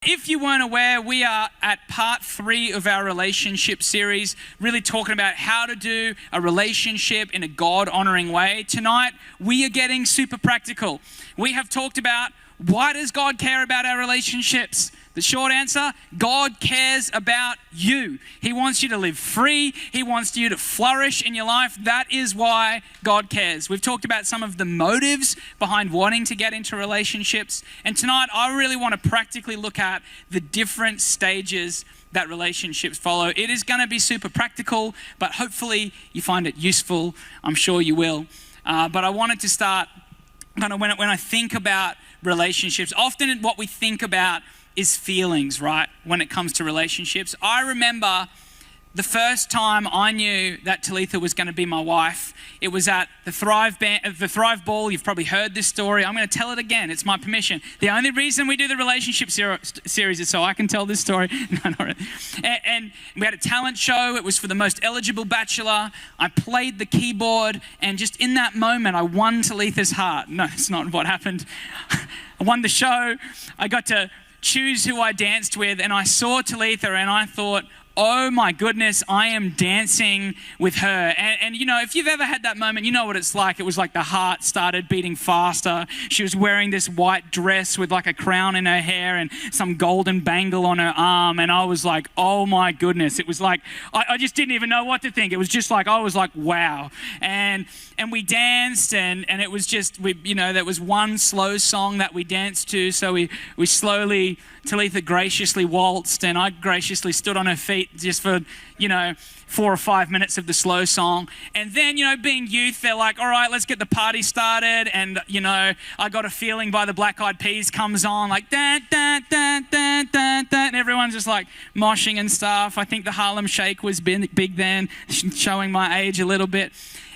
If you weren't aware, we are at part 3 of our relationship series, really talking about how to do a relationship in a God-honoring way. Tonight, we are getting super practical. We have talked about, why does God care about our relationships? The short answer, God cares about you. He wants you to live free. He wants you to flourish in your life. That is why God cares. We've talked about some of the motives behind wanting to get into relationships. And tonight, I really want to practically look at the different stages that relationships follow. It is going to be super practical, but hopefully you find it useful. I'm sure you will. But I wanted to start kind of when I think about relationships, often what we think about is feelings, right? When it comes to relationships. I remember the first time I knew that Talitha was going to be my wife. It was at the Thrive Ball. You've probably heard this story. I'm going to tell it again. It's my permission. The only reason we do the relationship series is so I can tell this story. No, not really. And we had a talent show. It was for the most eligible bachelor. I played the keyboard, and just in that moment, I won Talitha's heart. No, it's not what happened. I won the show. I got to choose who I danced with, and I saw Talitha and I thought, oh my goodness, I am dancing with her. And you know, if you've ever had that moment, you know what it's like. It was like the heart started beating faster. She was wearing this white dress with like a crown in her hair and some golden bangle on her arm. And I was like, oh my goodness. It was like, I just didn't even know what to think. It was just like, I was like, wow. And we danced and it was just, there was one slow song that we danced to. So we slowly, Talitha graciously waltzed and I graciously stood on her feet just for, 4 or 5 minutes of the slow song. And then, being youth, they're like, all right, let's get the party started. And, I Got a Feeling by the Black Eyed Peas comes on, like, dun, dun, dun, dun, dun, dun, and everyone's just like moshing and stuff. I think the Harlem Shake was big then, showing my age a little bit.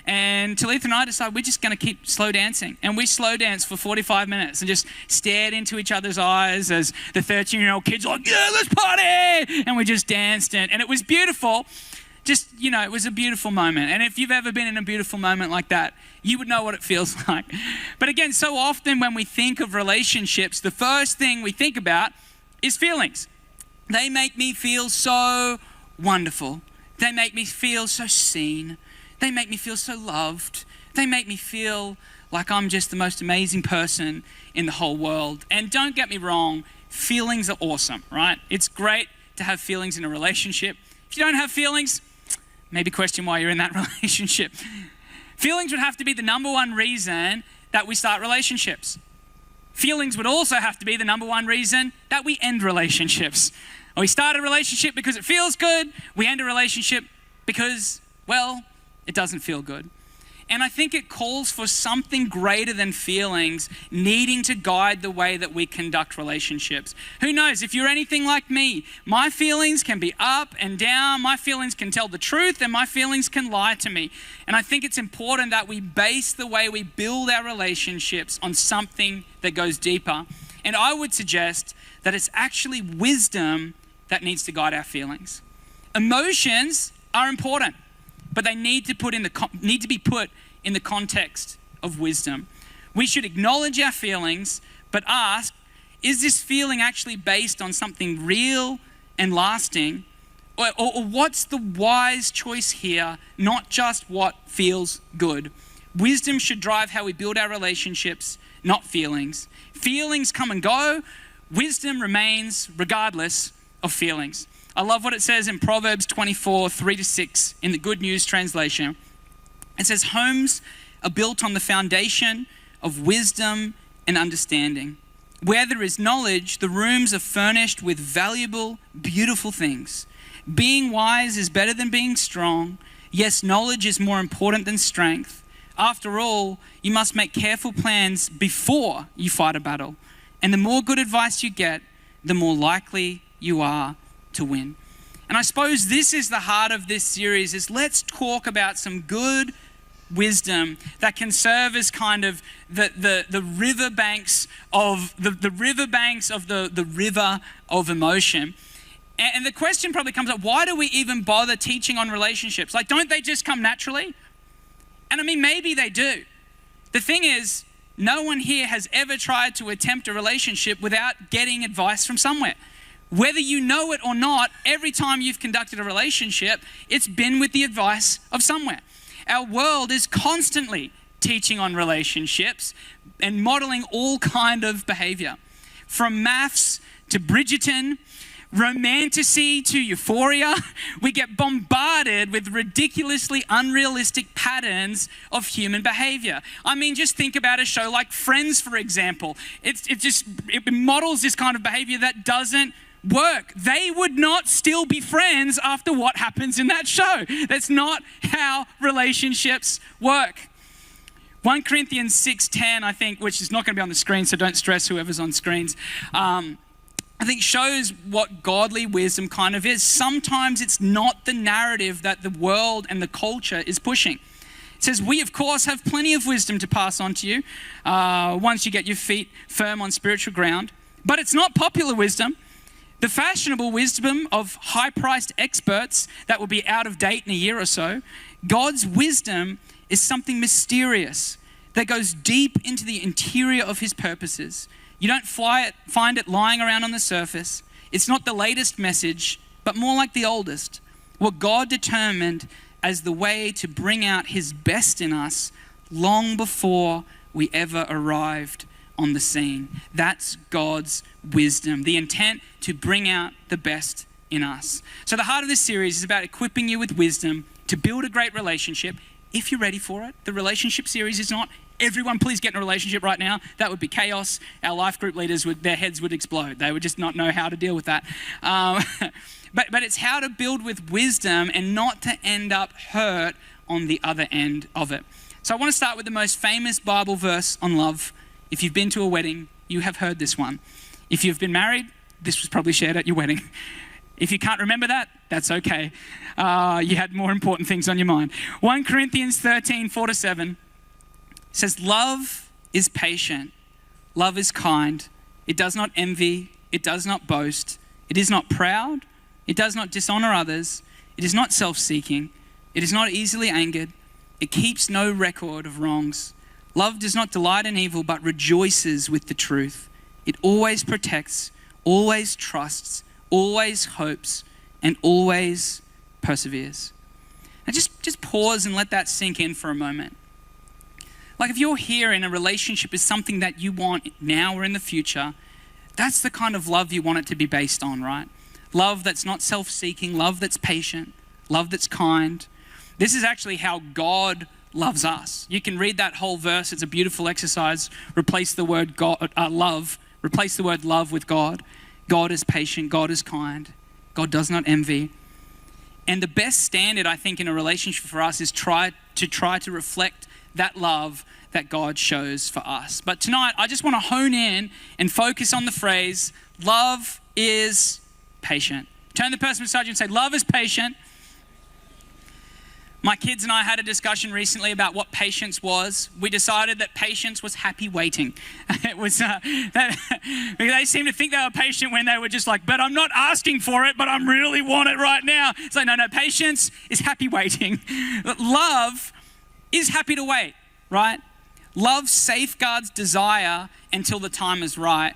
And Talitha and I decided we're just going to keep slow dancing. And we slow danced for 45 minutes and just stared into each other's eyes as the 13-year-old kids were like, yeah, let's party! And we just danced. And it was beautiful. Just, it was a beautiful moment. And if you've ever been in a beautiful moment like that, you would know what it feels like. But again, so often when we think of relationships, the first thing we think about is feelings. They make me feel so wonderful. They make me feel so seen. They make me feel so loved. They make me feel like I'm just the most amazing person in the whole world. And don't get me wrong, feelings are awesome, right? It's great to have feelings in a relationship. If you don't have feelings, maybe question why you're in that relationship. Feelings would have to be the number one reason that we start relationships. Feelings would also have to be the number one reason that we end relationships. We start a relationship because it feels good. We end a relationship because, well, it doesn't feel good. And I think it calls for something greater than feelings needing to guide the way that we conduct relationships. Who knows, if you're anything like me, my feelings can be up and down, my feelings can tell the truth, and my feelings can lie to me. And I think it's important that we base the way we build our relationships on something that goes deeper. And I would suggest that it's actually wisdom that needs to guide our feelings. Emotions are important, but they need to be put in the context of wisdom. We should acknowledge our feelings, but ask, is this feeling actually based on something real and lasting? Or what's the wise choice here, not just what feels good? Wisdom should drive how we build our relationships, not feelings. Feelings come and go. Wisdom remains regardless of feelings. I love what it says in Proverbs 24, 3-6 in the Good News translation. It says, homes are built on the foundation of wisdom and understanding. Where there is knowledge, the rooms are furnished with valuable, beautiful things. Being wise is better than being strong. Yes, knowledge is more important than strength. After all, you must make careful plans before you fight a battle. And the more good advice you get, the more likely you are to win. And I suppose this is the heart of this series, is let's talk about some good wisdom that can serve as kind of the riverbanks of the riverbanks of the river of emotion. And the question probably comes up, why do we even bother teaching on relationships? Like, don't they just come naturally? And I mean, maybe they do. The thing is, no one here has ever tried to attempt a relationship without getting advice from somewhere. Whether you know it or not, every time you've conducted a relationship, it's been with the advice of somewhere. Our world is constantly teaching on relationships and modeling all kind of behavior. From maths to Bridgerton, romantasy to euphoria, we get bombarded with ridiculously unrealistic patterns of human behavior. I mean, just think about a show like Friends, for example. It models this kind of behavior that doesn't work. They would not still be friends after what happens in that show. That's not how relationships work. 1 Corinthians 6:10, I think, which is not going to be on the screen, so don't stress whoever's on screens, I think shows what godly wisdom kind of is. Sometimes it's not the narrative that the world and the culture is pushing. It says, we of course have plenty of wisdom to pass on to you once you get your feet firm on spiritual ground, but it's not popular wisdom. The fashionable wisdom of high-priced experts that will be out of date in a year or so. God's wisdom is something mysterious that goes deep into the interior of his purposes. You don't find it lying around on the surface. It's not the latest message, but more like the oldest. What God determined as the way to bring out his best in us long before we ever arrived on the scene. That's God's wisdom, the intent to bring out the best in us. So the heart of this series is about equipping you with wisdom to build a great relationship if you're ready for it. The relationship series is not everyone please get in a relationship right now. That would be chaos. Our life group leaders, their heads would explode. They would just not know how to deal with that. But it's how to build with wisdom and not to end up hurt on the other end of it. So I want to start with the most famous Bible verse on love. If you've been to a wedding, you have heard this one. If you've been married, this was probably shared at your wedding. If you can't remember that, that's okay. You had more important things on your mind. 1 Corinthians 13:4-7 says, love is patient. Love is kind. It does not envy. It does not boast. It is not proud. It does not dishonor others. It is not self-seeking. It is not easily angered. It keeps no record of wrongs. Love does not delight in evil, but rejoices with the truth. It always protects, always trusts, always hopes, and always perseveres. Now just pause and let that sink in for a moment. Like if you're here and a relationship is something that you want now or in the future, that's the kind of love you want it to be based on, right? Love that's not self-seeking, love that's patient, love that's kind. This is actually how God loves us. You can read that whole verse. It's a beautiful exercise. Replace the word love with God. God is patient. God is kind. God does not envy. And the best standard, I think, in a relationship for us is try to reflect that love that God shows for us. But tonight, I just want to hone in and focus on the phrase, love is patient. Turn the person beside you and say, love is patient. My kids and I had a discussion recently about what patience was. We decided that patience was happy waiting. It was they seemed to think they were patient when they were just like, but I'm not asking for it, but I really want it right now. It's like, no, patience is happy waiting. Love is happy to wait, right? Love safeguards desire until the time is right.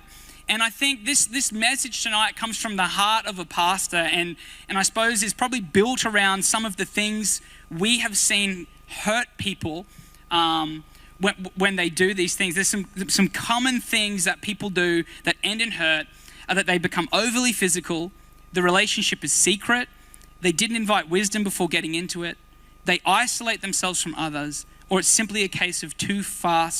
And I think this message tonight comes from the heart of a pastor and I suppose is probably built around some of the things we have seen hurt people when they do these things. There's some common things that people do that end in hurt, that they become overly physical, the relationship is secret, they didn't invite wisdom before getting into it, they isolate themselves from others, or it's simply a case of too far,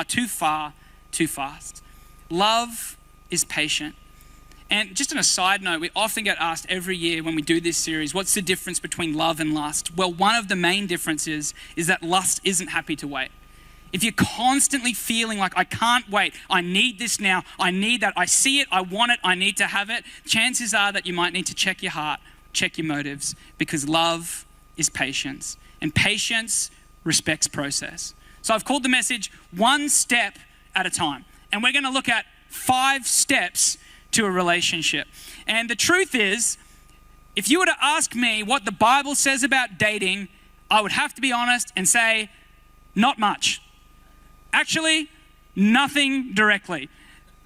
too fast. Love is patient. And just on a side note, we often get asked every year when we do this series, what's the difference between love and lust? Well, one of the main differences is that lust isn't happy to wait. If you're constantly feeling like, I can't wait, I need this now, I need that, I see it, I want it, I need to have it, chances are that you might need to check your heart, check your motives, because love is patience. And patience respects process. So I've called the message one step at a time. And we're going to look at 5 steps to a relationship. And the truth is, if you were to ask me what the Bible says about dating, I would have to be honest and say, not much. Actually, nothing directly.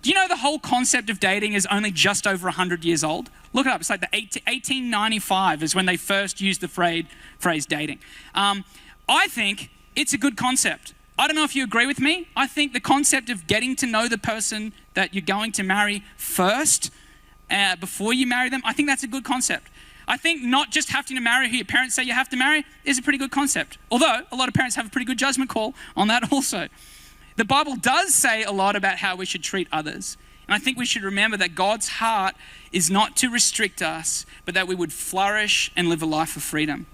Do you know the whole concept of dating is only just over 100 years old? Look it up. It's like 1895 is when they first used the phrase dating. I think it's a good concept. I don't know if you agree with me. I think the concept of getting to know the person that you're going to marry first, before you marry them, I think that's a good concept. I think not just having to marry who your parents say you have to marry is a pretty good concept. Although a lot of parents have a pretty good judgment call on that also. The Bible does say a lot about how we should treat others. And I think we should remember that God's heart is not to restrict us, but that we would flourish and live a life of freedom.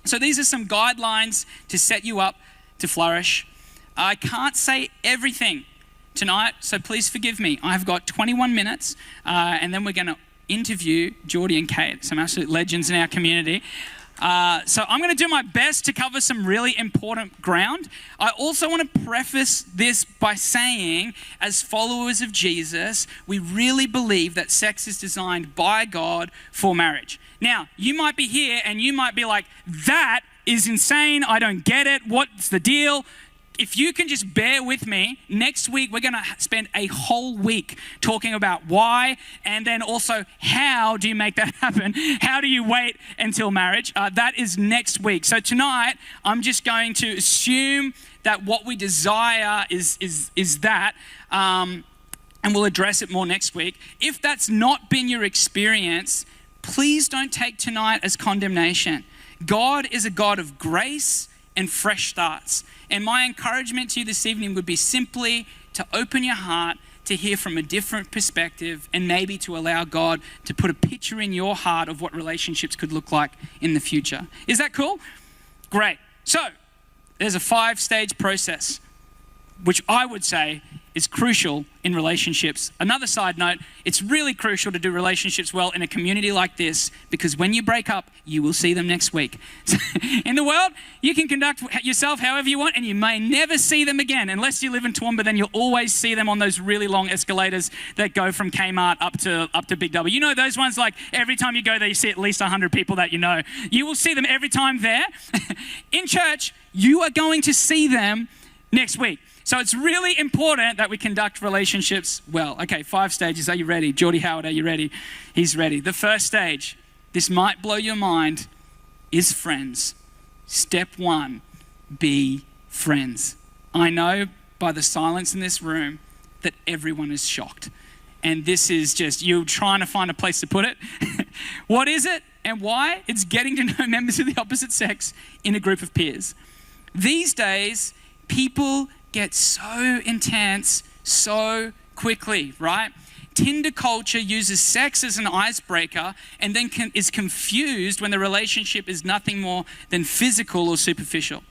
So these are some guidelines to set you up to flourish. I can't say everything tonight, so please forgive me. I've got 21 minutes, and then we're going to interview Geordie and Kate, some absolute legends in our community. So I'm going to do my best to cover some really important ground. I also want to preface this by saying, as followers of Jesus, we really believe that sex is designed by God for marriage. Now, you might be here and you might be like, that is insane. I don't get it. What's the deal? If you can just bear with me, next week we're going to spend a whole week talking about why, and then also how do you make that happen? How do you wait until marriage? That is next week. So tonight I'm just going to assume that what we desire is that, and we'll address it more next week. If that's not been your experience, please don't take tonight as condemnation. God is a God of grace and fresh starts. And my encouragement to you this evening would be simply to open your heart to hear from a different perspective, and maybe to allow God to put a picture in your heart of what relationships could look like in the future. Is that cool? Great. So there's a 5-stage process, which I would say is crucial in relationships. Another side note, it's really crucial to do relationships well in a community like this, because when you break up, you will see them next week. In the world, you can conduct yourself however you want, and you may never see them again, unless you live in Toowoomba. Then you'll always see them on those really long escalators that go from Kmart up to Big W. You know those ones, like every time you go there, you see at least 100 people that you know. You will see them every time there. In church, you are going to see them next week. So it's really important that we conduct relationships well. Okay, 5 stages. Are you ready? Geordie Howard, are you ready? He's ready. The first stage, this might blow your mind, is friends. Step 1, be friends. I know by the silence in this room that everyone is shocked. And this is just you trying to find a place to put it. What is it and why? It's getting to know members of the opposite sex in a group of peers. These days, people get so intense so quickly, right? Tinder culture uses sex as an icebreaker, and then is confused when the relationship is nothing more than physical or superficial.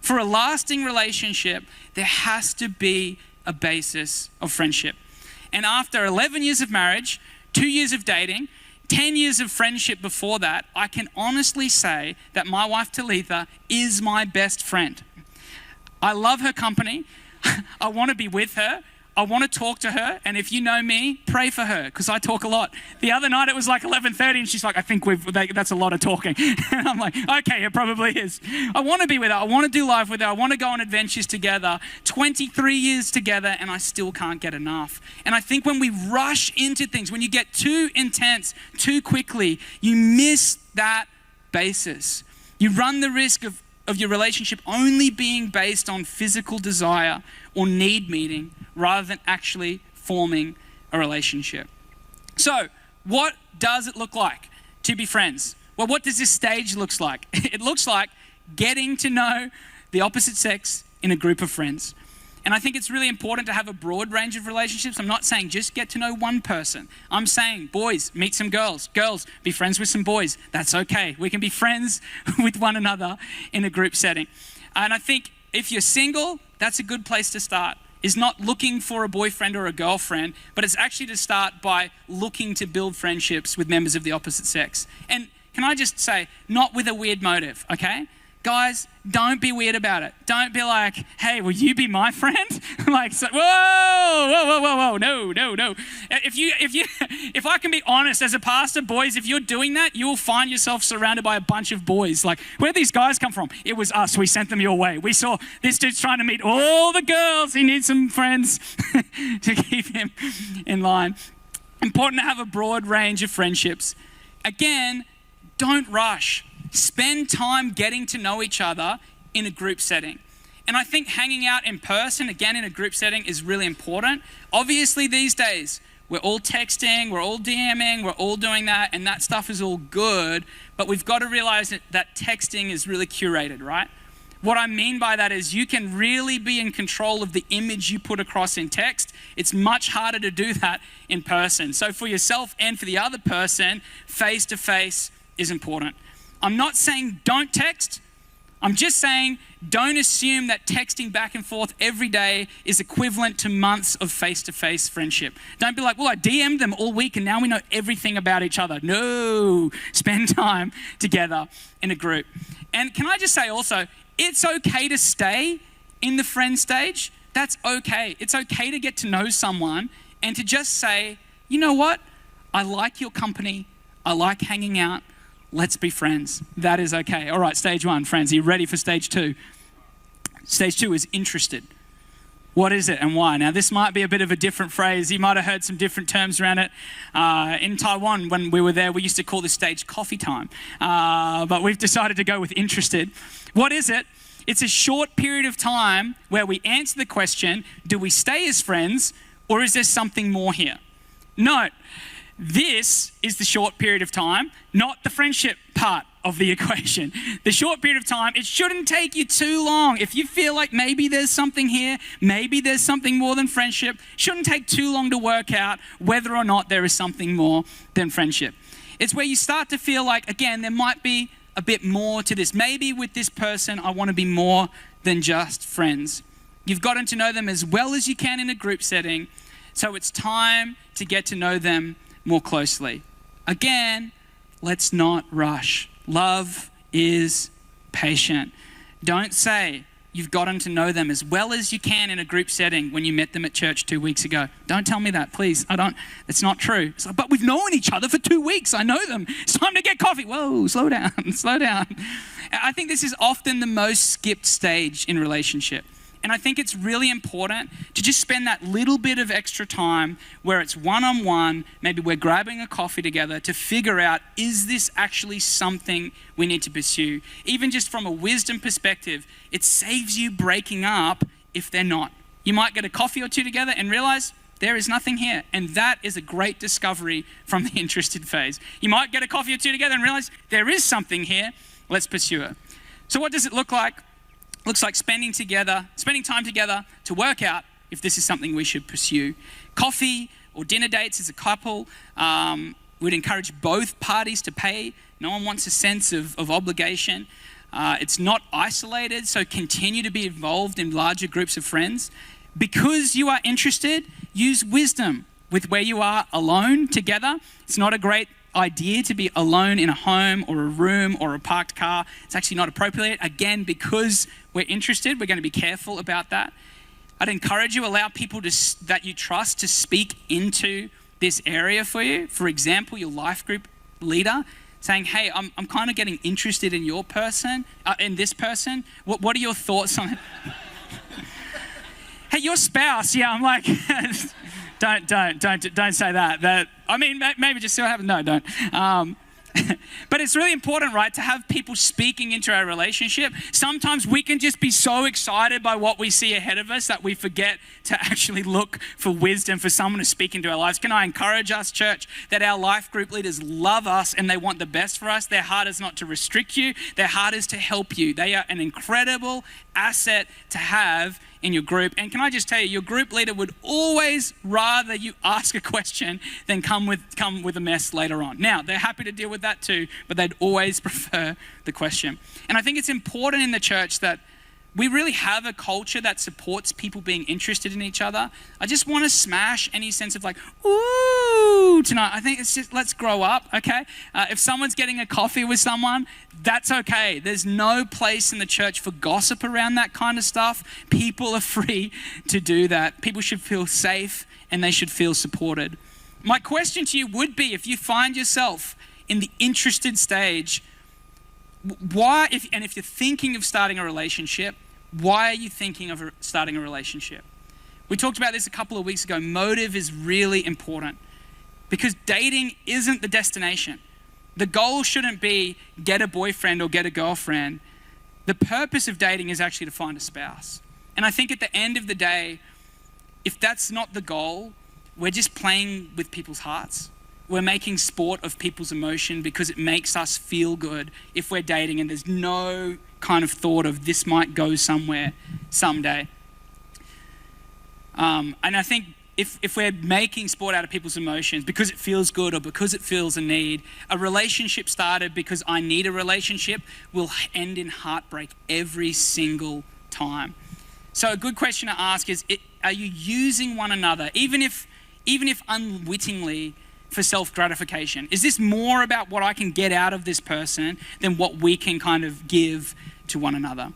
For a lasting relationship, there has to be a basis of friendship. And after 11 years of marriage, 2 years of dating, 10 years of friendship before that, I can honestly say that my wife Talitha is my best friend. I love her company. I want to be with her. I want to talk to her. And if you know me, pray for her, because I talk a lot. The other night it was like 11:30 and she's like, I think that's a lot of talking. And I'm like, okay, it probably is. I want to be with her. I want to do life with her. I want to go on adventures together. 23 years together, and I still can't get enough. And I think when we rush into things, when you get too intense too quickly, you miss that basis. You run the risk of your relationship only being based on physical desire or need meeting, rather than actually forming a relationship. So, what does it look like to be friends? Well, what does this stage look like? It looks like getting to know the opposite sex in a group of friends. And I think it's really important to have a broad range of relationships. I'm not saying just get to know one person. I'm saying, boys, meet some girls. Girls, be friends with some boys. That's okay. We can be friends with one another in a group setting. And I think if you're single, that's a good place to start. Is not looking for a boyfriend or a girlfriend, but it's actually to start by looking to build friendships with members of the opposite sex. And can I just say, not with a weird motive, okay? Guys, don't be weird about it. Don't be like, hey, will you be my friend? Like, so, whoa, no. If I can be honest as a pastor, boys, if you're doing that, you will find yourself surrounded by a bunch of boys. Like, where'd these guys come from? It was us. We sent them your way. We saw this dude's trying to meet all the girls. He needs some friends to keep him in line. Important to have a broad range of friendships. Again, don't rush. Spend time getting to know each other in a group setting. And I think hanging out in person, again, in a group setting is really important. Obviously, these days, we're all texting, we're all DMing, we're all doing that, and that stuff is all good, but we've got to realize that texting is really curated, right? What I mean by that is you can really be in control of the image you put across in text. It's much harder to do that in person. So for yourself and for the other person, face-to-face is important. I'm not saying don't text. I'm just saying don't assume that texting back and forth every day is equivalent to months of face-to-face friendship. Don't be like, well, I DM'd them all week and now we know everything about each other. No, spend time together in a group. And can I just say also, it's okay to stay in the friend stage. That's okay. It's okay to get to know someone and to just say, you know what? I like your company. I like hanging out. Let's be friends. That is okay. All right, stage one, friends. Are you ready for stage two? Stage two is interested. What is it and why? Now, this might be a bit of a different phrase. You might have heard some different terms around it. In Taiwan, when we were there, we used to call this stage coffee time. But we've decided to go with interested. What is it? It's a short period of time where we answer the question, do we stay as friends or is there something more here? Note, this is the short period of time, not the friendship part of the equation. The short period of time, it shouldn't take you too long. If you feel like maybe there's something here, maybe there's something more than friendship, shouldn't take too long to work out whether or not there is something more than friendship. It's where you start to feel like, again, there might be a bit more to this. Maybe with this person, I want to be more than just friends. You've gotten to know them as well as you can in a group setting, so it's time to get to know them more closely. Again, let's not rush. Love is patient. Don't say you've gotten to know them as well as you can in a group setting when you met them at church 2 weeks ago. Don't tell me that, please. It's not true. It's like, but we've known each other for 2 weeks. I know them. It's time to get coffee. Whoa, slow down, slow down. I think this is often the most skipped stage in relationship. And I think it's really important to just spend that little bit of extra time where it's one-on-one, maybe we're grabbing a coffee together to figure out, is this actually something we need to pursue? Even just from a wisdom perspective, it saves you breaking up if they're not. You might get a coffee or two together and realize there is nothing here. And that is a great discovery from the interested phase. You might get a coffee or two together and realize there is something here. Let's pursue it. So what does it look like? Looks like spending time together to work out if this is something we should pursue. Coffee or dinner dates as a couple, we'd encourage both parties to pay. No one wants a sense of obligation. It's not isolated, so continue to be involved in larger groups of friends. Because you are interested, use wisdom with where you are alone together. It's not a great idea to be alone in a home or a room or a parked car. It's actually not appropriate. Again, because we're interested, we're going to be careful about that. I'd encourage you, allow people that you trust to speak into this area for you. For example, your life group leader saying, hey, I'm kind of getting interested in your person, in this person. What are your thoughts on it? Hey, your spouse. Yeah, I'm like, don't say that. I mean, maybe just see what happens. No, don't. But it's really important, right, to have people speaking into our relationship. Sometimes we can just be so excited by what we see ahead of us that we forget to actually look for wisdom for someone to speak into our lives. Can I encourage us, church, that our life group leaders love us and they want the best for us? Their heart is not to restrict you. Their heart is to help you. They are an incredible asset to have in your group. And can I just tell you, your group leader would always rather you ask a question than come with a mess later on. Now, they're happy to deal with that too, but they'd always prefer the question. And I think it's important in the church that we really have a culture that supports people being interested in each other. I just want to smash any sense of like, ooh, tonight. I think it's just, let's grow up, okay? If someone's getting a coffee with someone, that's okay. There's no place in the church for gossip around that kind of stuff. People are free to do that. People should feel safe and they should feel supported. My question to you would be, if you find yourself in the interested stage, if you're thinking of starting a relationship, why are you thinking of starting a relationship? We talked about this a couple of weeks ago. Motive is really important because dating isn't the destination. The goal shouldn't be get a boyfriend or get a girlfriend. The purpose of dating is actually to find a spouse. And I think at the end of the day, if that's not the goal, we're just playing with people's hearts. We're making sport of people's emotion because it makes us feel good if we're dating and there's no kind of thought of this might go somewhere someday. And I think if we're making sport out of people's emotions because it feels good or because it feels a need, a relationship started because I need a relationship will end in heartbreak every single time. So a good question to ask is, are you using one another, even if unwittingly, for self-gratification? Is this more about what I can get out of this person than what we can kind of give to one another?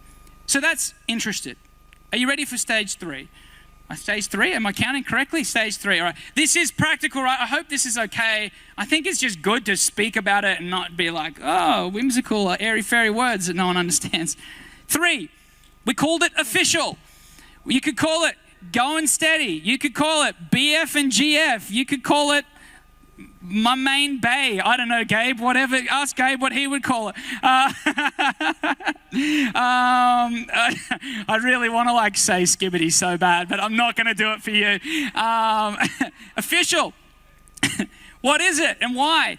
So that's interested. Are you ready for stage 3? Stage 3, am I counting correctly? Stage 3, all right. This is practical, right? I hope this is okay. I think it's just good to speak about it and not be like, oh, whimsical, airy-fairy words that no one understands. 3, we called it official. You could call it going steady. You could call it BF and GF. You could call it my main bae. I don't know, Gabe, whatever. Ask Gabe what he would call it. I really want to like say skibbity so bad, but I'm not going to do it for you. Official. What is it and why?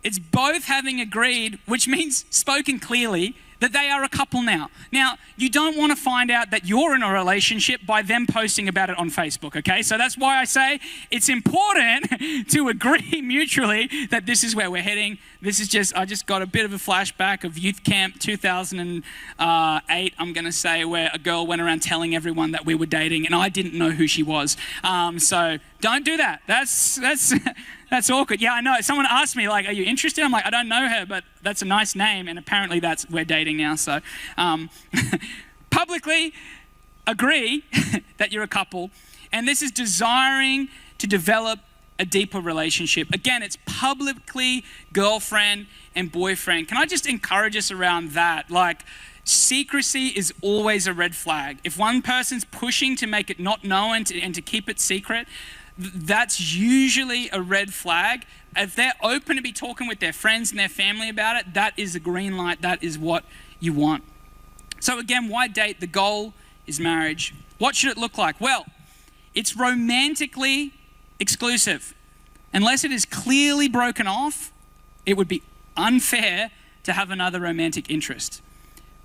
It's both having agreed, which means spoken clearly, that they are a couple now. Now, you don't want to find out that you're in a relationship by them posting about it on Facebook, okay? So that's why I say it's important to agree mutually that this is where we're heading. This is just, I just got a bit of a flashback of youth camp 2008, I'm going to say, where a girl went around telling everyone that we were dating and I didn't know who she was. So don't do that. That's awkward. Yeah, I know. Someone asked me, like, are you interested? I'm like, I don't know her, but that's a nice name. And apparently we're dating now. So publicly agree that you're a couple. And this is desiring to develop a deeper relationship. Again, it's publicly girlfriend and boyfriend. Can I just encourage us around that? Like, secrecy is always a red flag. If one person's pushing to make it not known and to keep it secret, that's usually a red flag. If they're open to be talking with their friends and their family about it, that is a green light. That is what you want. So again, why date? The goal is marriage. What should it look like? Well, it's romantically exclusive. Unless it is clearly broken off, it would be unfair to have another romantic interest.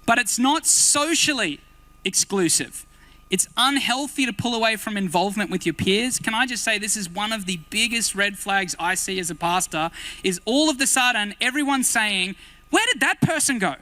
But it's not socially exclusive. It's unhealthy to pull away from involvement with your peers. Can I just say this is one of the biggest red flags I see as a pastor, is all of a sudden everyone's saying, where did that person go?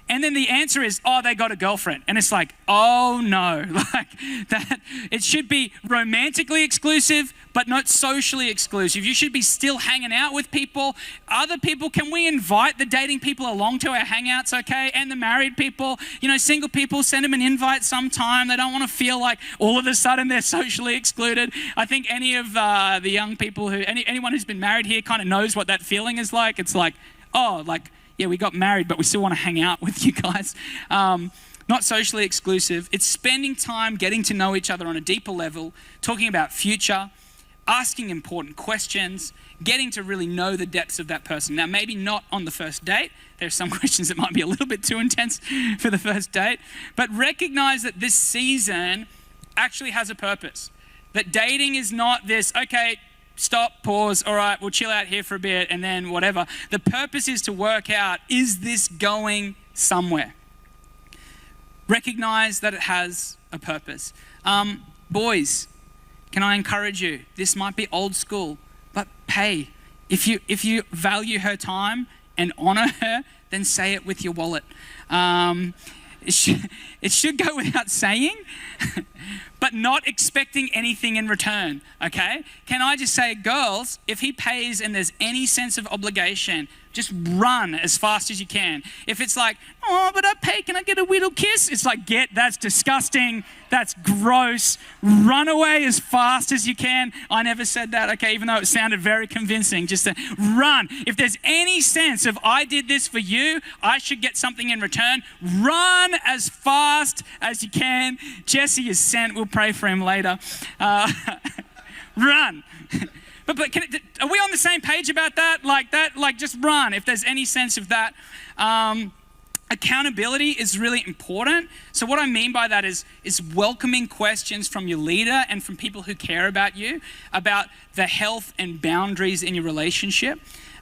And then the answer is, oh, they got a girlfriend. And it's like, oh no, like that. It should be romantically exclusive, but not socially exclusive. You should be still hanging out with people. Other people, can we invite the dating people along to our hangouts, okay? And the married people, single people, send them an invite sometime. They don't want to feel like all of a sudden they're socially excluded. I think any of the young people anyone who's been married here kind of knows what that feeling is like. It's like, oh, like, yeah, we got married, but we still want to hang out with you guys. Not socially exclusive. It's spending time getting to know each other on a deeper level, talking about future, asking important questions, getting to really know the depths of that person. Now, maybe not on the first date. There's some questions that might be a little bit too intense for the first date, but recognize that this season actually has a purpose. That dating is not this, okay, stop, pause, all right, we'll chill out here for a bit and then whatever. The purpose is to work out, is this going somewhere? Recognize that it has a purpose. Boys, can I encourage you? This might be old school, but pay. If you value her time and honor her, then say it with your wallet. it should go without saying, but not expecting anything in return, okay? Can I just say, girls, if he pays and there's any sense of obligation, just run as fast as you can. If it's like, oh, but I pay, can I get a little kiss? It's like, that's disgusting. That's gross. Run away as fast as you can. I never said that, okay, even though it sounded very convincing. Just to run. If there's any sense of I did this for you, I should get something in return, run as fast as you can. Jesse is sent. We'll pray for him later. Run. But are we on the same page about that? Like just run if there's any sense of that. Accountability is really important. So what I mean by that is welcoming questions from your leader and from people who care about you, about the health and boundaries in your relationship.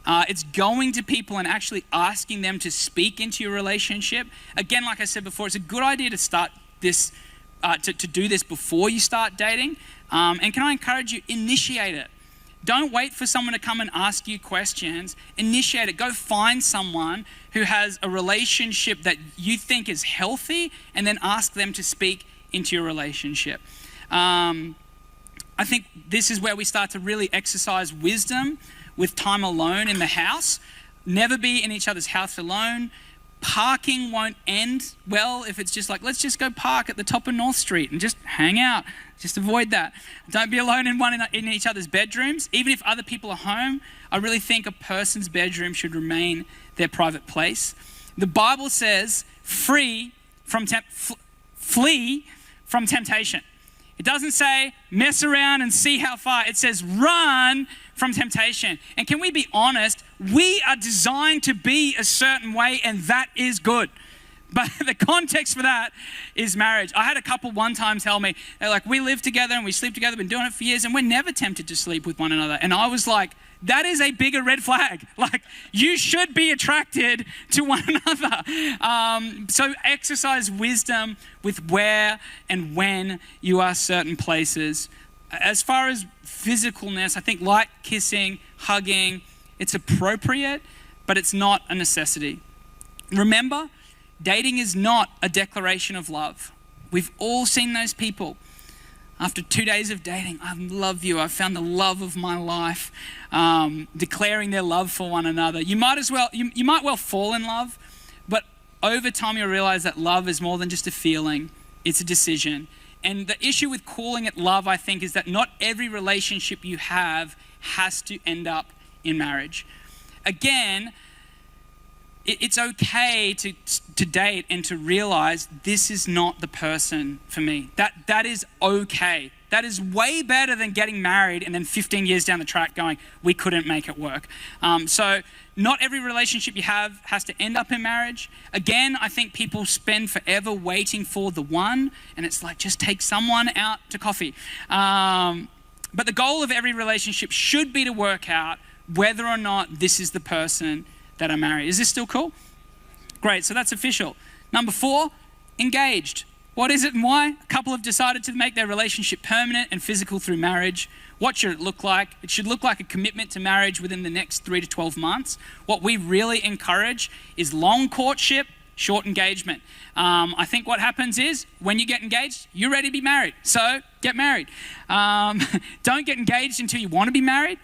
It's going to people and actually asking them to speak into your relationship. Again, like I said before, it's a good idea to start this, to do this before you start dating. And can I encourage you, initiate it. Don't wait for someone to come and ask you questions. Initiate it. Go find someone who has a relationship that you think is healthy and then ask them to speak into your relationship. I think this is where we start to really exercise wisdom with time alone in the house. Never be in each other's house alone. Parking won't end well if it's just like, let's just go park at the top of North Street and just hang out. Just avoid that. Don't be alone in each other's bedrooms. Even if other people are home, I really think a person's bedroom should remain their private place. The Bible says, flee from temptation. It doesn't say mess around and see how far. It says run from temptation. And can we be honest? We are designed to be a certain way, and that is good. But the context for that is marriage. I had a couple one time tell me, they're like, we live together and we sleep together, been doing it for years, and we're never tempted to sleep with one another. And I was like, that is a bigger red flag. Like, you should be attracted to one another. So exercise wisdom with where and when you are certain places. As far as physicalness, I think like kissing, hugging, it's appropriate, but it's not a necessity. Remember, dating is not a declaration of love. We've all seen those people. After 2 days of dating, I love you, I've found the love of my life, declaring their love for one another. You might well fall in love, but over time you'll realize that love is more than just a feeling, it's a decision. And the issue with calling it love, I think, is that not every relationship you have has to end up in marriage. Again, it's okay to date and to realize this is not the person for me. That is okay. That is way better than getting married and then 15 years down the track going, we couldn't make it work. So not every relationship you have has to end up in marriage. Again, I think people spend forever waiting for the one, and it's like, just take someone out to coffee. But the goal of every relationship should be to work out whether or not this is the person that I marry. Is this still cool? Great, so that's official. Number 4, engaged. What is it and why? A couple have decided to make their relationship permanent and physical through marriage. What should it look like? It should look like a commitment to marriage within the next 3 to 12 months. What we really encourage is long courtship, short engagement. I think what happens is when you get engaged, you're ready to be married. So get married. Don't get engaged until you want to be married.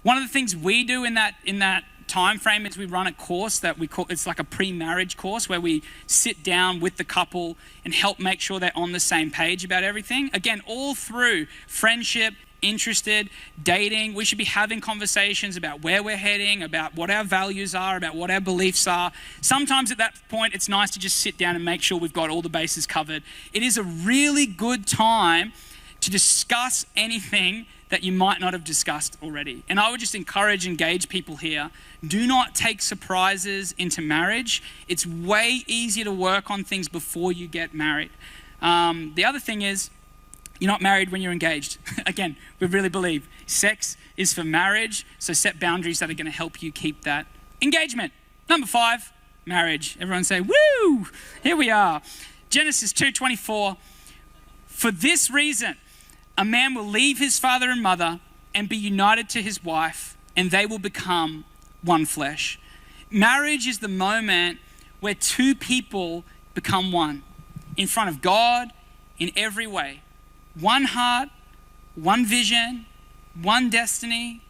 One of the things we do in that time frame is we run a course that we call, it's like a pre-marriage course where we sit down with the couple and help make sure they're on the same page about everything. Again, all through friendship, interested, dating, we should be having conversations about where we're heading, about what our values are, about what our beliefs are. Sometimes at that point, it's nice to just sit down and make sure we've got all the bases covered. It is a really good time to discuss anything that you might not have discussed already. And I would just encourage engaged people here, do not take surprises into marriage. It's way easier to work on things before you get married. The other thing is, you're not married when you're engaged. Again, we really believe sex is for marriage, so set boundaries that are gonna help you keep that engagement. Number 5, marriage. Everyone say, woo! Here we are. Genesis 2:24. For this reason, a man will leave his father and mother and be united to his wife, and they will become one flesh. Marriage is the moment where two people become one in front of God in every way. One heart, one vision, one destiny,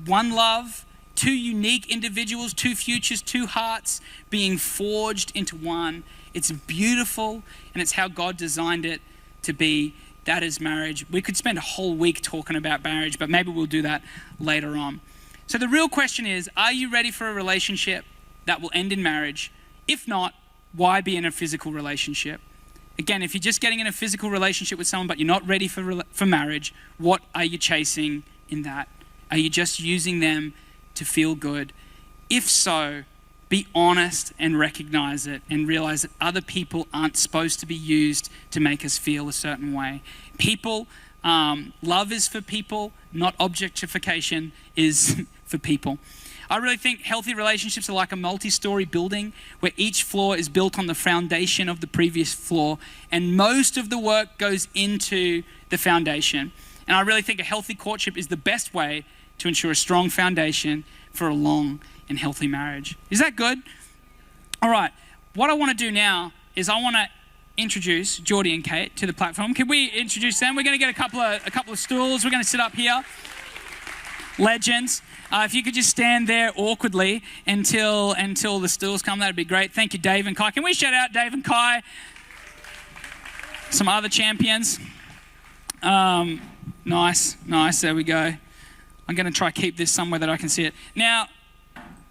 one love, two unique individuals, two futures, two hearts being forged into one. It's beautiful, and it's how God designed it to be. That is marriage. We could spend a whole week talking about marriage, but maybe we'll do that later on. So the real question is, are you ready for a relationship that will end in marriage? If not, why be in a physical relationship? Again, if you're just getting in a physical relationship with someone but you're not ready for marriage, what are you chasing in that? Are you just using them to feel good? If so, be honest and recognize it and realize that other people aren't supposed to be used to make us feel a certain way. People, love is for people, not objectification is for people. I really think healthy relationships are like a multi-story building where each floor is built on the foundation of the previous floor, and most of the work goes into the foundation. And I really think a healthy courtship is the best way to ensure a strong foundation for a long and healthy marriage. Is that good? All right. What I want to do now is I want to introduce Geordie and Kate to the platform. Can we introduce them? We're going to get a couple of stools. We're going to sit up here. Legends. If you could just stand there awkwardly until the stools come, that'd be great. Thank you, Dave and Kai. Can we shout out Dave and Kai? Some other champions. Nice. There we go. I'm going to try to keep this somewhere that I can see it. Now,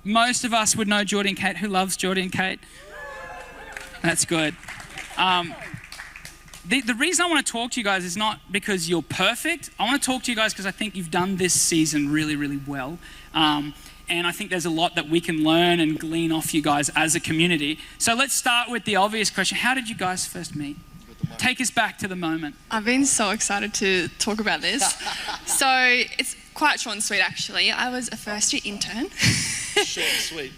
most of us would know Geordie and Kate. Who loves Geordie and Kate? That's good. The reason I want to talk to you guys is not because you're perfect. I want to talk to you guys because I think you've done this season really, really well. And I think there's a lot that we can learn and glean off you guys as a community. So let's start with the obvious question. How did you guys first meet? Take us back to the moment. I've been so excited to talk about this. So it's quite short and sweet, actually. I was a first-year intern. Short and sweet.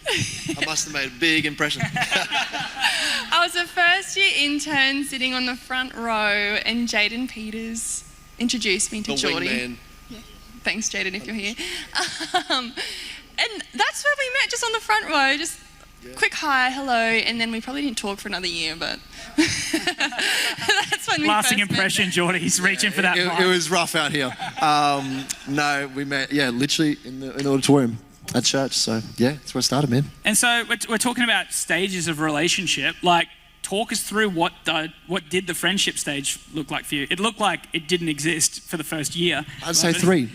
I must have made a big impression. I was a first-year intern sitting on the front row, and Jaden Peters introduced me to Geordie. Wingman. Yeah. Thanks, Jaden, if you're here. And that's where we met, just on the front row, just quick hi, hello, and then we probably didn't talk for another year, but that's when we Lasting first impression, met. Geordie. He's reaching for that mic. It was rough out here. No, we met, literally in the auditorium at church. So, that's where it started, man. And so we're talking about stages of relationship. Like, talk us through what did the friendship stage look like for you? It looked like it didn't exist for the first year. I'd say 3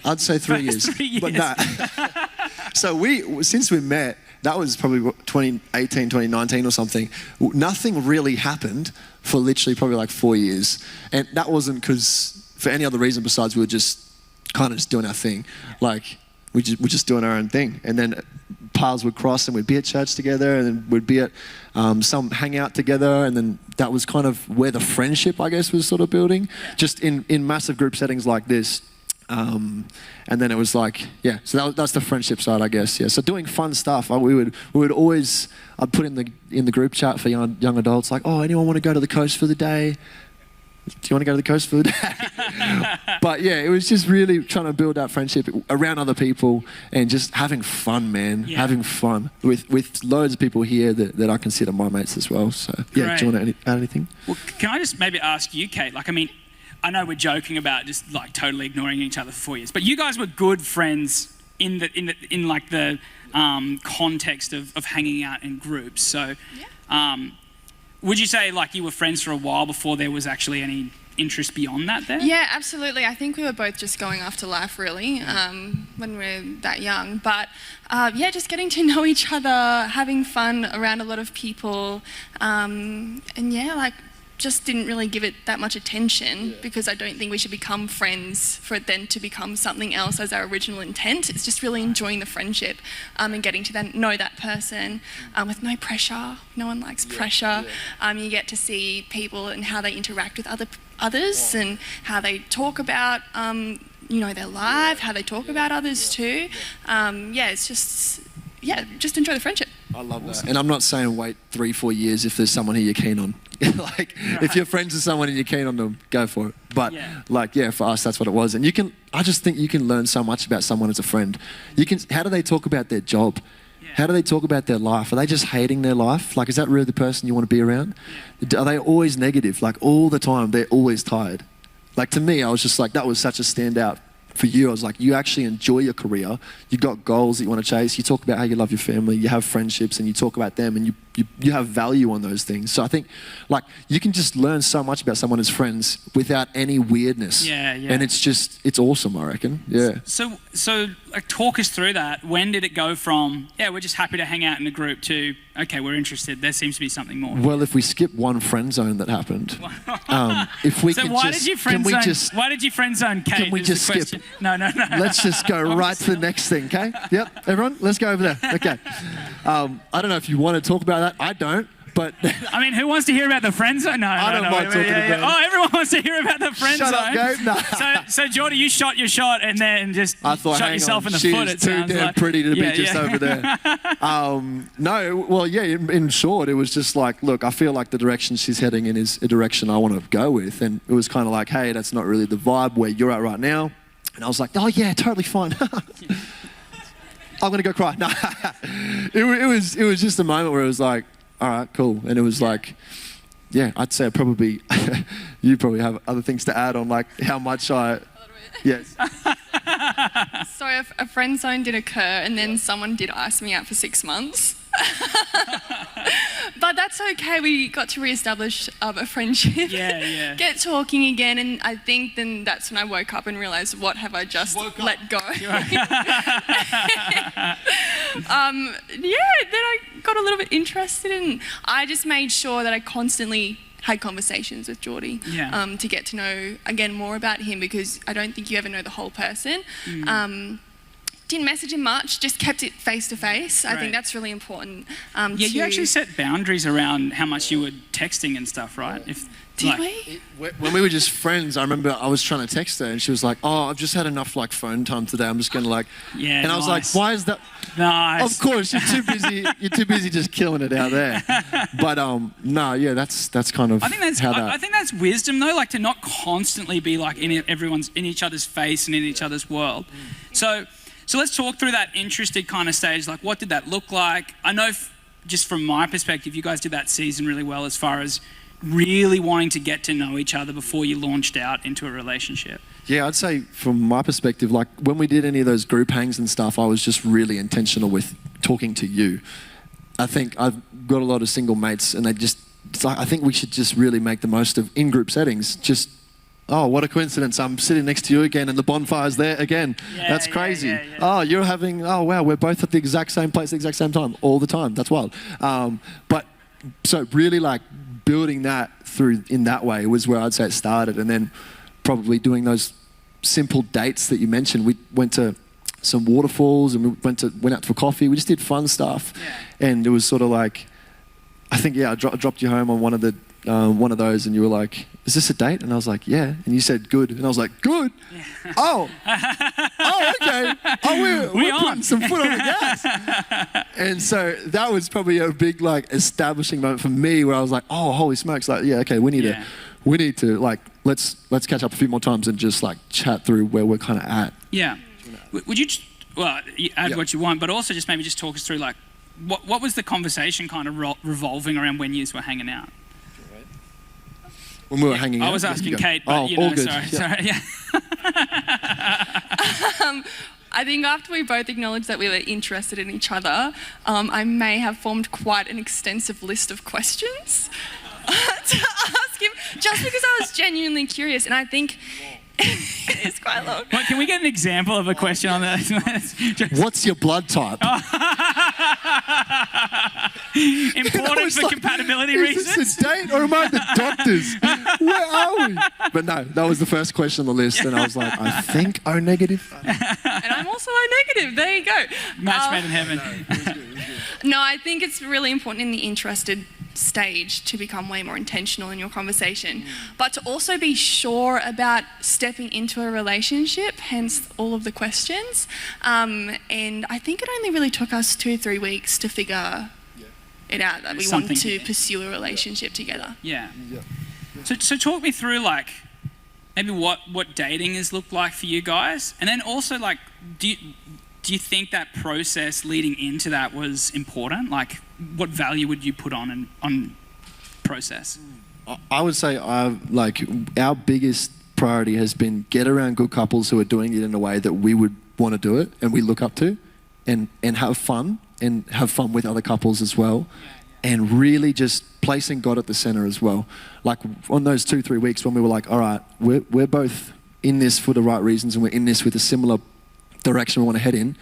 years. 3 years. But no. So since we met, that was probably 2018, 2019 or something. Nothing really happened for literally probably like 4 years. And that wasn't because for any other reason besides we were just kind of just doing our thing. Like, we're just doing our own thing. And then paths would cross and we'd be at church together and then we'd be at some hangout together. And then that was kind of where the friendship, I guess, was sort of building. Just in massive group settings like this. And then it was like, so that's the friendship side, I guess. So doing fun stuff. We would always, I'd put in the group chat for young adults, like, oh, anyone want to go to the coast for the day? Do you want to go to the coast for the day? But it was just really trying to build that friendship around other people and just having fun, man. Yeah. Having fun with loads of people here that I consider my mates as well. So do you want to add anything? Well, can I just maybe ask you, Kate? Like, I mean, I know we're joking about just like totally ignoring each other for 4 years, but you guys were good friends in the context of hanging out in groups. So, would you say like you were friends for a while before there was actually any interest beyond that there? Yeah, absolutely. I think we were both just going after life, really, when we were that young. But just getting to know each other, having fun around a lot of people, just didn't really give it that much attention because I don't think we should become friends for it then to become something else as our original intent. It's just really enjoying the friendship and getting to know that person with no pressure. No one likes pressure. You get to see people and how they interact with others and how they talk about their life, how they talk about others too. It's just enjoy the friendship. I love that. And I'm not saying wait 3-4 years if there's someone who you're keen on. If you're friends with someone and you're keen on them, go for it. But for us, that's what it was. And I just think you can learn so much about someone as a friend. How do they talk about their job? How do they talk about their life? Are they just hating their life? Like, is that really the person you want to be around? Are they always negative? Like, all the time, they're always tired. Like, to me, I was just like, that was such a standout for you. I was like, you actually enjoy your career. You got goals that you want to chase. You talk about how you love your family. You have friendships and you talk about them and you have value on those things. So I think, like, you can just learn so much about someone as friends without any weirdness. Yeah, yeah. And it's awesome, I reckon. Yeah. So like, talk us through that. When did it go from, yeah, we're just happy to hang out in a group, to, okay, we're interested, there seems to be something more? Well, if we skip one friend zone that happened, if we so could why just, did you friend zone? Why did you friend zone Kate? Can we just skip? No. Let's just go right to the next thing, okay? Yep, everyone, let's go over there. Okay. I don't know if you want to talk about that. I don't, but... I mean, who wants to hear about the friend zone? No, I don't mind talking about it. Oh, everyone wants to hear about the friend zone. Shut up, Gabe. No. So Jordy, you shot your shot and then just shot yourself in the foot. She is too damn pretty to be just over there. No, well, yeah, in short, it was just like, look, I feel like the direction she's heading in is a direction I want to go with. And it was kind of like, hey, that's not really the vibe where you're at right now. And I was like, oh, yeah, totally fine. I'm going to go cry. No, it was just a moment where it was like, all right, cool. And it was like, yeah, I'd say probably, you probably have other things to add on, like how much I, yes. So a friend zone did occur, and then someone did ice me out for 6 months. But that's okay. We got to reestablish a friendship. Yeah. Get talking again, and I think then that's when I woke up and realised, what have I just let go? Then I got a little bit interested, and I just made sure that I constantly had conversations with Geordie to get to know, again, more about him, because I don't think you ever know the whole person. Didn't message him much, just kept it face to face. I think that's really important. You actually set boundaries around how much you were texting and stuff, right? Did we? When we were just friends, I remember I was trying to text her and she was like, oh, I've just had enough like phone time today. I'm just going to like... Yeah, and I was like, why is that... Nice. Of course, you're too busy just killing it out there. But no, yeah, that's kind of I think that's wisdom though, like to not constantly be like in each other's face and in each other's world. So let's talk through that interested kind of stage. Like, what did that look like? I know just from my perspective, you guys did that season really well as far as really wanting to get to know each other before you launched out into a relationship. Yeah, I'd say from my perspective, like when we did any of those group hangs and stuff, I was just really intentional with talking to you. I think I've got a lot of single mates and it's like, I think we should just really make the most of in-group settings. Just, oh, what a coincidence. I'm sitting next to you again and the bonfire's there again. That's crazy. Yeah. Oh, you're having, oh wow, we're both at the exact same place at the exact same time all the time. That's wild. But so really like building that through in that way was where I'd say it started. And then probably doing those simple dates that you mentioned. We went to some waterfalls and we went out for coffee. We just did fun stuff. And it was sort of like, I think, I dropped you home on one of those and you were like, is this a date? And I was like, yeah. And you said good. And I was like, good? Yeah. Oh, okay. Oh, we're putting some foot on the gas. And so that was probably a big like establishing moment for me where I was like, oh, holy smokes. Like, yeah, okay, we need to like, let's catch up a few more times and just like chat through where we're kind of at. Yeah. Would you, you add what you want, but also just maybe just talk us through like, what was the conversation kind of revolving around when you were hanging out? When we were hanging out? I was asking Kate, but all good. Sorry. I think after we both acknowledged that we were interested in each other, I may have formed quite an extensive list of questions to ask him, just because I was genuinely curious, and I think it is quite long. Well, can we get an example of a question on that? What's your blood type? Important for compatibility reasons? Is this a date or am I at the doctor's? Where are we? But no, that was the first question on the list and I was like, I think O negative. And I'm also O negative. There you go. Match made in heaven. No, it was good. No, I think it's really important in the interested stage to become way more intentional in your conversation, but to also be sure about stepping into a relationship, hence all of the questions. And I think it only really took us 2-3 weeks to figure it out that we wanted to pursue a relationship together. Yeah. So talk me through like maybe what dating has looked like for you guys, and then also like do you think that process leading into that was important? Like, what value would you put on process? I would say our biggest priority has been get around good couples who are doing it in a way that we would want to do it and we look up to, and have fun with other couples as well, and really just placing God at the center as well. Like on those 2-3 weeks when we were like, all right, we're both in this for the right reasons and we're in this with a similar direction we want to head in.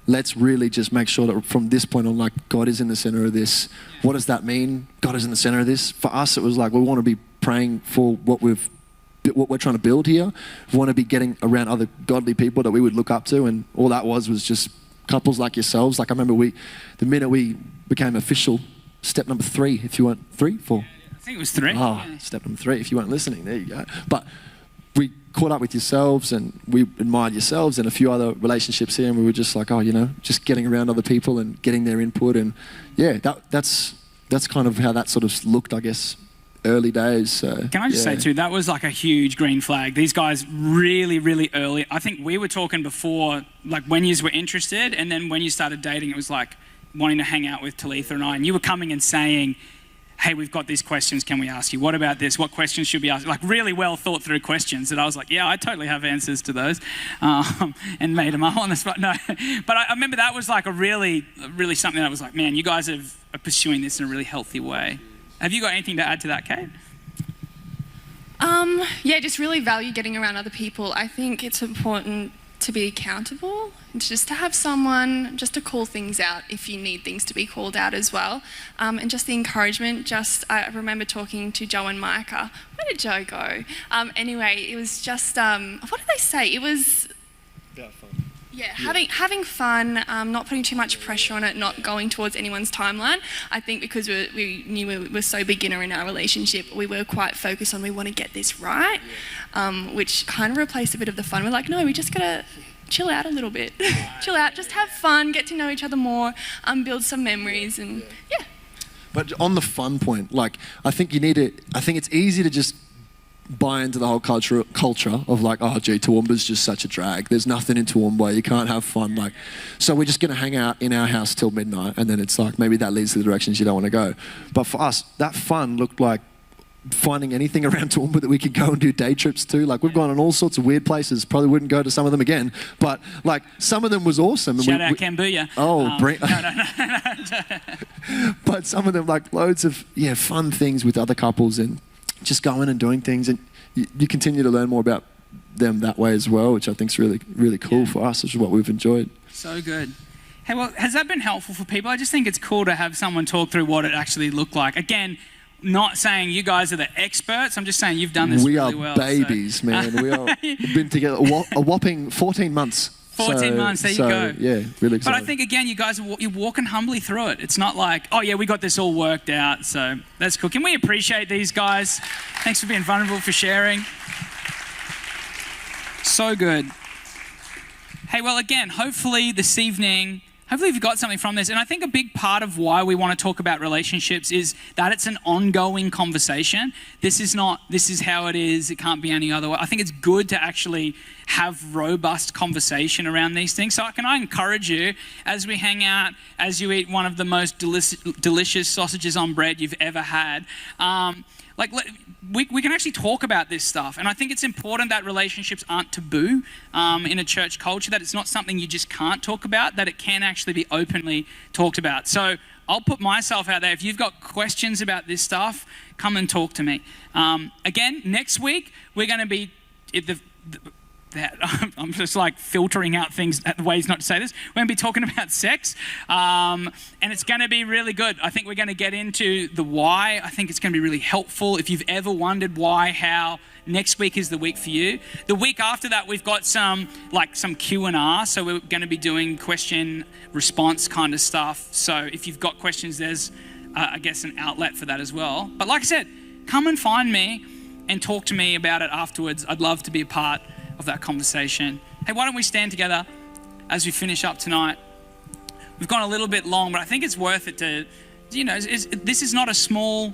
Let's really just make sure that from this point on, like, God is in the center of this. What does that mean? God is in the center of this. For us, it was like, we want to be praying for what we're trying to build here. We want to be getting around other godly people that we would look up to, and all that was just couples like yourselves. Like I remember the minute we became official, step number 3, if you weren't 3, 4. I think it was 3. Oh, step number 3, if you weren't listening, there you go. But we caught up with yourselves and we admired yourselves and a few other relationships here, and we were just like, just getting around other people and getting their input, and that's kind of how that sort of looked, I guess, early days. Can I just say too, that was like a huge green flag. These guys really, really early. I think we were talking before, like when you were interested, and then when you started dating, it was like wanting to hang out with Talitha and I, and you were coming and saying, hey, we've got these questions, can we ask you? What about this? What questions should we ask? Like really well thought through questions that I was like, yeah, I totally have answers to those, and made them up on the spot. No, but I remember that was like a really something that was like, man, you guys are pursuing this in a really healthy way. Have you got anything to add to that, Kate? Just really value getting around other people. I think it's important to be accountable, just to have someone just to call things out if you need things to be called out as well, and just the encouragement. I remember talking to Joe and Micah. Where did Joe go? Anyway, it was just what did they say? It was fun. Having fun, not putting too much pressure on it, not going towards anyone's timeline. I think because we knew we were so beginner in our relationship, we were quite focused on we want to get this right, which kind of replaced a bit of the fun. We're like, no, we just gotta chill out a little bit. Chill out, just have fun, get to know each other more, build some memories, and yeah. But on the fun point, like, I think it's easy to just buy into the whole culture of like, oh gee, Toowoomba's just such a drag. There's nothing in Toowoomba. You can't have fun. Like, so we're just going to hang out in our house till midnight, and then it's like maybe that leads to the directions you don't want to go. But for us, that fun looked like finding anything around Toowoomba that we could go and do day trips to. Like, we've gone on all sorts of weird places. Probably wouldn't go to some of them again, but like some of them was awesome. Shout out Cambodia. Oh, no. But some of them, like loads of fun things with other couples and just going and doing things, and you continue to learn more about them that way as well, which I think is really, really cool for us, which is what we've enjoyed. So good. Hey, well, has that been helpful for people? I just think it's cool to have someone talk through what it actually looked like. Again, not saying you guys are the experts. I'm just saying you've done this really well. We are babies, man. We are been together a whopping 14 months. 14 months, there you go. Yeah, really excited. But I think, again, you guys, you're walking humbly through it. It's not like, oh, yeah, we got this all worked out. So that's cool. Can we appreciate these guys? Thanks for being vulnerable, for sharing. So good. Hey, well, again, hopefully this evening, you've got something from this. And I think a big part of why we want to talk about relationships is that it's an ongoing conversation. This is how it is. It can't be any other way. I think it's good to actually have robust conversation around these things. So I encourage you, as we hang out, as you eat one of the most delicious sausages on bread you've ever had, we can actually talk about this stuff. And I think it's important that relationships aren't taboo in a church culture, that it's not something you just can't talk about, that it can actually be openly talked about. So I'll put myself out there. If you've got questions about this stuff, come and talk to me. Again, next week, we're going to be... I'm just like filtering out things, ways not to say this. We're going to be talking about sex, and it's going to be really good. I think we're going to get into the why. I think it's going to be really helpful. If you've ever wondered why, how, next week is the week for you. The week after that, we've got some Q&R, so we're going to be doing question response kind of stuff. So if you've got questions, there's, I guess, an outlet for that as well. But like I said, come and find me and talk to me about it afterwards. I'd love to be a part of that conversation. Hey, why don't we stand together as we finish up tonight? We've gone a little bit long, but I think it's worth it to, this is not a small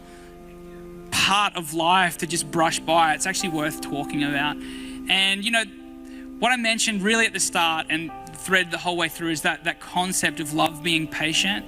part of life to just brush by. It's actually worth talking about. And, what I mentioned really at the start, and thread the whole way through is that concept of love being patient.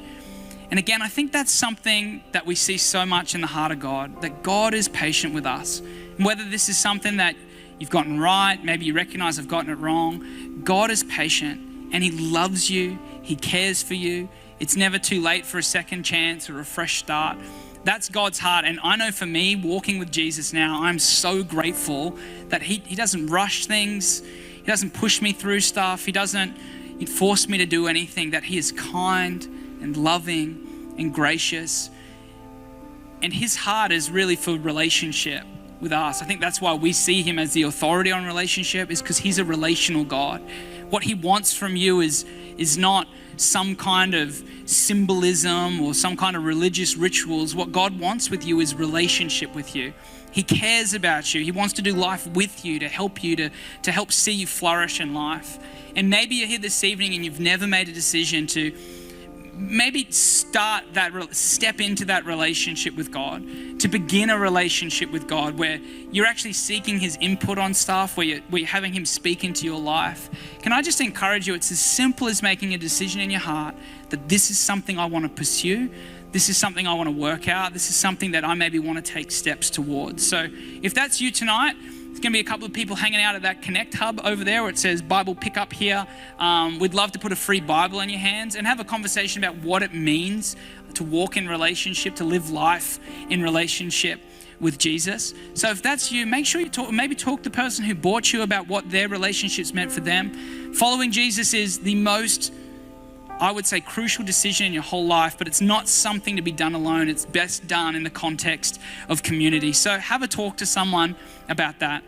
And again, I think that's something that we see so much in the heart of God, that God is patient with us. And whether this is something that you've gotten right, maybe you recognize I've gotten it wrong, God is patient and he loves you, he cares for you. It's never too late for a second chance or a fresh start. That's God's heart. And I know for me, walking with Jesus now, I'm so grateful that he doesn't rush things. He doesn't push me through stuff. He doesn't force me to do anything, that he is kind and loving and gracious. And his heart is really for relationship with us. I think that's why we see him as the authority on relationship, is because he's a relational God. What he wants from you is not some kind of symbolism or some kind of religious rituals. What God wants with you is relationship with you. He cares about you. He wants to do life with you, to help help see you flourish in life. And maybe you're here this evening and you've never made a decision to maybe step into that relationship with God, to begin a relationship with God where you're actually seeking his input on stuff, where you're having him speak into your life. Can I just encourage you, it's as simple as making a decision in your heart that this is something I want to pursue. This is something I want to work out. This is something that I maybe want to take steps towards. So if that's you tonight, there's going to be a couple of people hanging out at that Connect Hub over there where it says Bible Pickup here. We'd love to put a free Bible in your hands and have a conversation about what it means to walk in relationship, to live life in relationship with Jesus. So if that's you, make sure you talk to the person who bought you about what their relationships meant for them. Following Jesus is the most, I would say, crucial decision in your whole life, but it's not something to be done alone. It's best done in the context of community. So have a talk to someone about that.